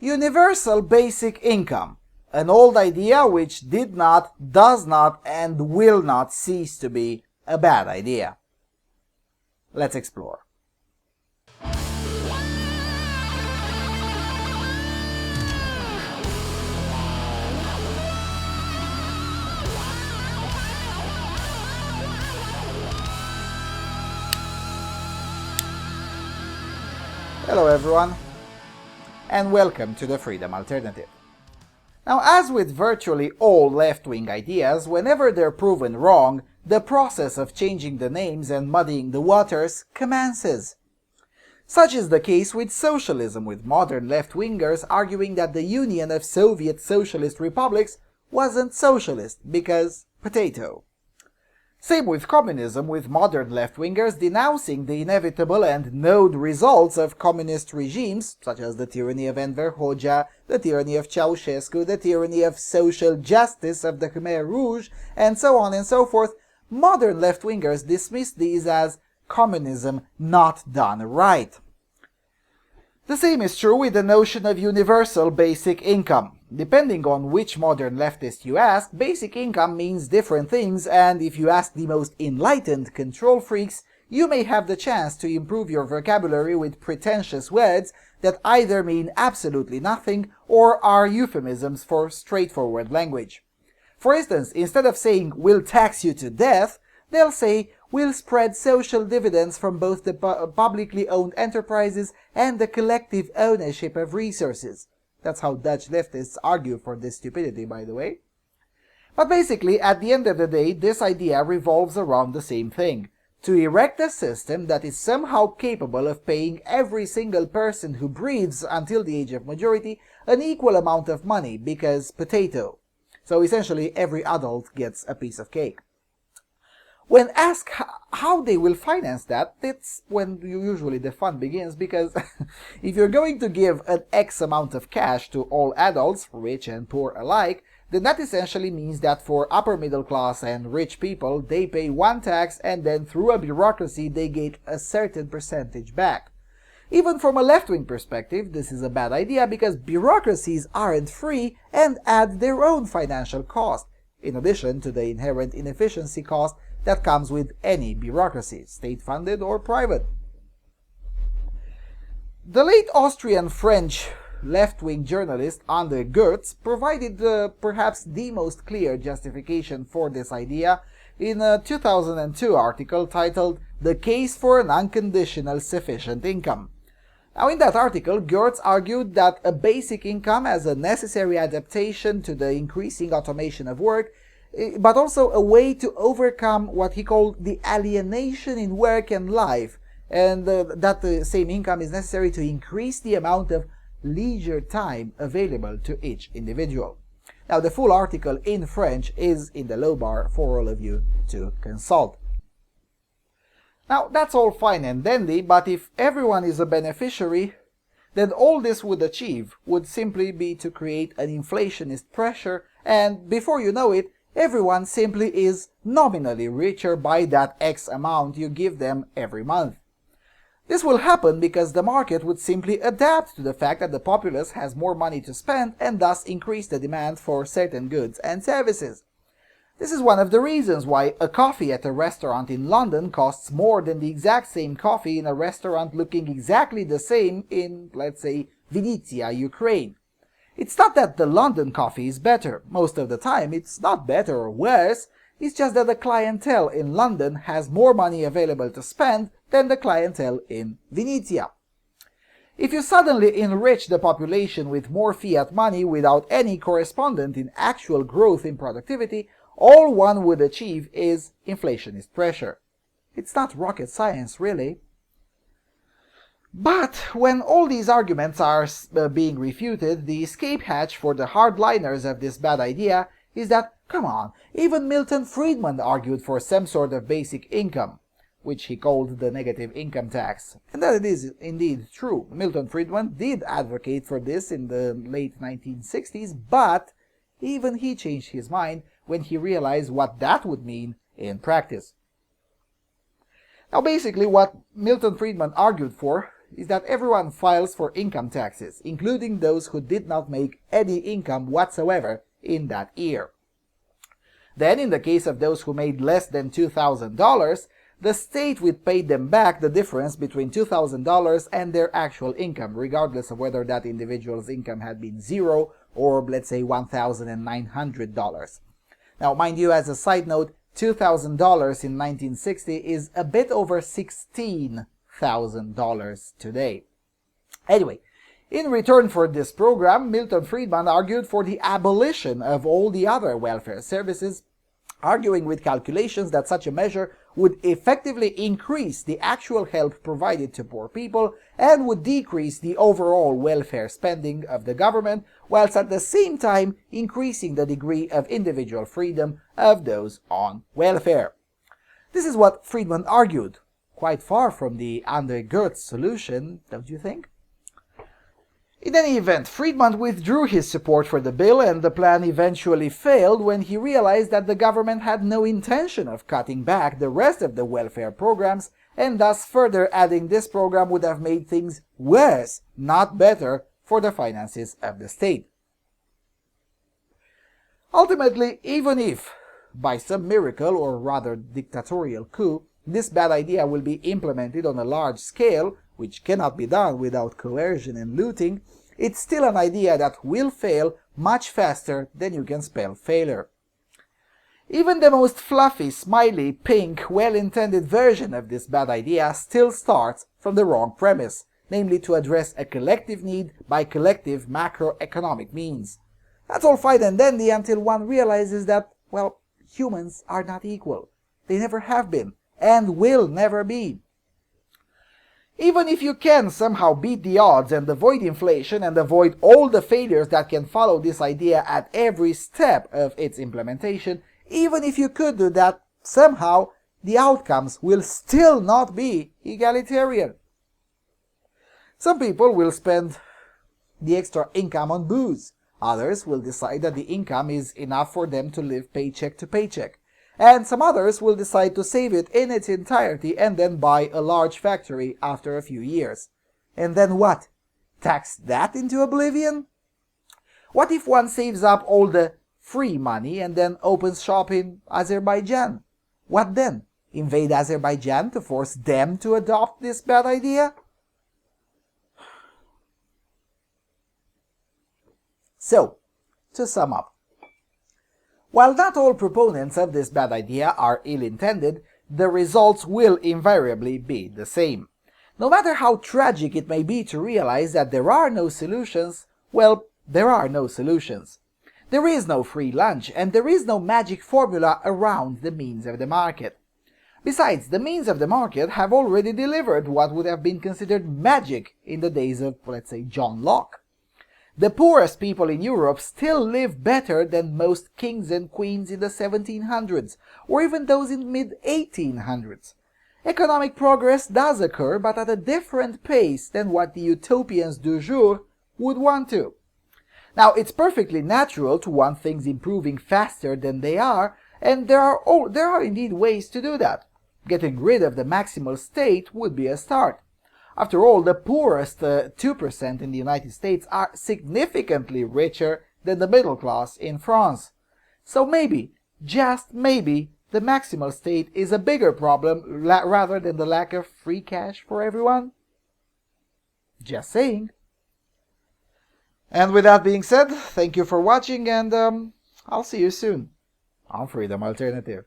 Universal basic income, an old idea which did not, does not, and will not cease to be a bad idea. Let's explore. Hello everyone, and welcome to the Freedom Alternative. Now, as with virtually all left-wing ideas, whenever they're proven wrong, the process of changing the names and muddying the waters commences. Such is the case with socialism, with modern left-wingers arguing that the Union of Soviet Socialist Republics wasn't socialist because potato. Same with communism, with modern left-wingers denouncing the inevitable and known results of communist regimes, such as the tyranny of Enver Hoxha, the tyranny of Ceausescu, the tyranny of social justice of the Khmer Rouge, and so on and so forth. Modern left-wingers dismiss these as communism not done right. The same is true with the notion of universal basic income. Depending on which modern leftist you ask, basic income means different things, and if you ask the most enlightened control freaks, you may have the chance to improve your vocabulary with pretentious words that either mean absolutely nothing or are euphemisms for straightforward language. For instance, instead of saying, "we'll tax you to death," they'll say, "we'll spread social dividends from both the publicly owned enterprises and the collective ownership of resources." That's how Dutch leftists argue for this stupidity, by the way. But basically, at the end of the day, this idea revolves around the same thing: to erect a system that is somehow capable of paying every single person who breathes until the age of majority an equal amount of money, because potato. So essentially, every adult gets a piece of cake. When asked how they will finance that, that's when usually the fun begins, because if you're going to give an X amount of cash to all adults, rich and poor alike, then that essentially means that for upper middle class and rich people, they pay one tax and then through a bureaucracy they get a certain percentage back. Even from a left-wing perspective, this is a bad idea because bureaucracies aren't free and add their own financial cost, in addition to the inherent inefficiency cost that comes with any bureaucracy, state-funded or private. The late Austrian-French left-wing journalist Andre Goertz provided perhaps the most clear justification for this idea in a 2002 article titled "The Case for an Unconditional Sufficient Income." Now, in that article, Goertz argued that a basic income as a necessary adaptation to the increasing automation of work, but also a way to overcome what he called the alienation in work and life, and that the same income is necessary to increase the amount of leisure time available to each individual. Now, the full article in French is in the low bar for all of you to consult. Now, that's all fine and dandy, but if everyone is a beneficiary, then all this would achieve would simply be to create an inflationist pressure, and before you know it, everyone simply is nominally richer by that X amount you give them every month. This will happen because the market would simply adapt to the fact that the populace has more money to spend and thus increase the demand for certain goods and services. This is one of the reasons why a coffee at a restaurant in London costs more than the exact same coffee in a restaurant looking exactly the same in, let's say, Vinnytsia, Ukraine. It's not that the London coffee is better. Most of the time, it's not better or worse. It's just that the clientele in London has more money available to spend than the clientele in Vinnytsia. If you suddenly enrich the population with more fiat money without any correspondent in actual growth in productivity, all one would achieve is inflationist pressure. It's not rocket science, really. But when all these arguments are being refuted, the escape hatch for the hardliners of this bad idea is that, come on, even Milton Friedman argued for some sort of basic income, which he called the negative income tax. And that it is indeed true. Milton Friedman did advocate for this in the late 1960s, but even he changed his mind when he realized what that would mean in practice. Now basically what Milton Friedman argued for is that everyone files for income taxes, including those who did not make any income whatsoever in that year. Then, in the case of those who made less than $2,000, the state would pay them back the difference between $2,000 and their actual income, regardless of whether that individual's income had been zero or, let's say, $1,900. Now, mind you, as a side note, $2,000 in 1960 is a bit over $16,000 today. Anyway, in return for this program, Milton Friedman argued for the abolition of all the other welfare services, arguing with calculations that such a measure would effectively increase the actual help provided to poor people and would decrease the overall welfare spending of the government, whilst at the same time increasing the degree of individual freedom of those on welfare. This is what Friedman argued. Quite far from the Andre Geertz solution, don't you think? In any event, Friedman withdrew his support for the bill, and the plan eventually failed when he realized that the government had no intention of cutting back the rest of the welfare programs, and thus further adding this program would have made things worse, not better, for the finances of the state. Ultimately, even if, by some miracle or rather dictatorial coup, this bad idea will be implemented on a large scale, which cannot be done without coercion and looting, it's still an idea that will fail much faster than you can spell failure. Even the most fluffy, smiley, pink, well-intended version of this bad idea still starts from the wrong premise, namely to address a collective need by collective macroeconomic means. That's all fine and dandy until one realizes that, well, humans are not equal. They never have been, and will never be. Even if you can somehow beat the odds and avoid inflation and avoid all the failures that can follow this idea at every step of its implementation, even if you could do that, somehow the outcomes will still not be egalitarian. Some people will spend the extra income on booze. Others will decide that the income is enough for them to live paycheck to paycheck. And some others will decide to save it in its entirety and then buy a large factory after a few years. And then what? Tax that into oblivion? What if one saves up all the free money and then opens shop in Azerbaijan? What then? Invade Azerbaijan to force them to adopt this bad idea? So, to sum up. While not all proponents of this bad idea are ill-intended, the results will invariably be the same. No matter how tragic it may be to realize that there are no solutions, well, there are no solutions. There is no free lunch, and there is no magic formula around the means of the market. Besides, the means of the market have already delivered what would have been considered magic in the days of, let's say, John Locke. The poorest people in Europe still live better than most kings and queens in the 1700s, or even those in mid-1800s. Economic progress does occur, but at a different pace than what the utopians du jour would want to. Now, it's perfectly natural to want things improving faster than they are, and there are indeed ways to do that. Getting rid of the maximal state would be a start. After all, the poorest 2% in the United States are significantly richer than the middle class in France. So maybe, just maybe, the maximal state is a bigger problem rather than the lack of free cash for everyone. Just saying. And with that being said, thank you for watching, and I'll see you soon on Freedom Alternative.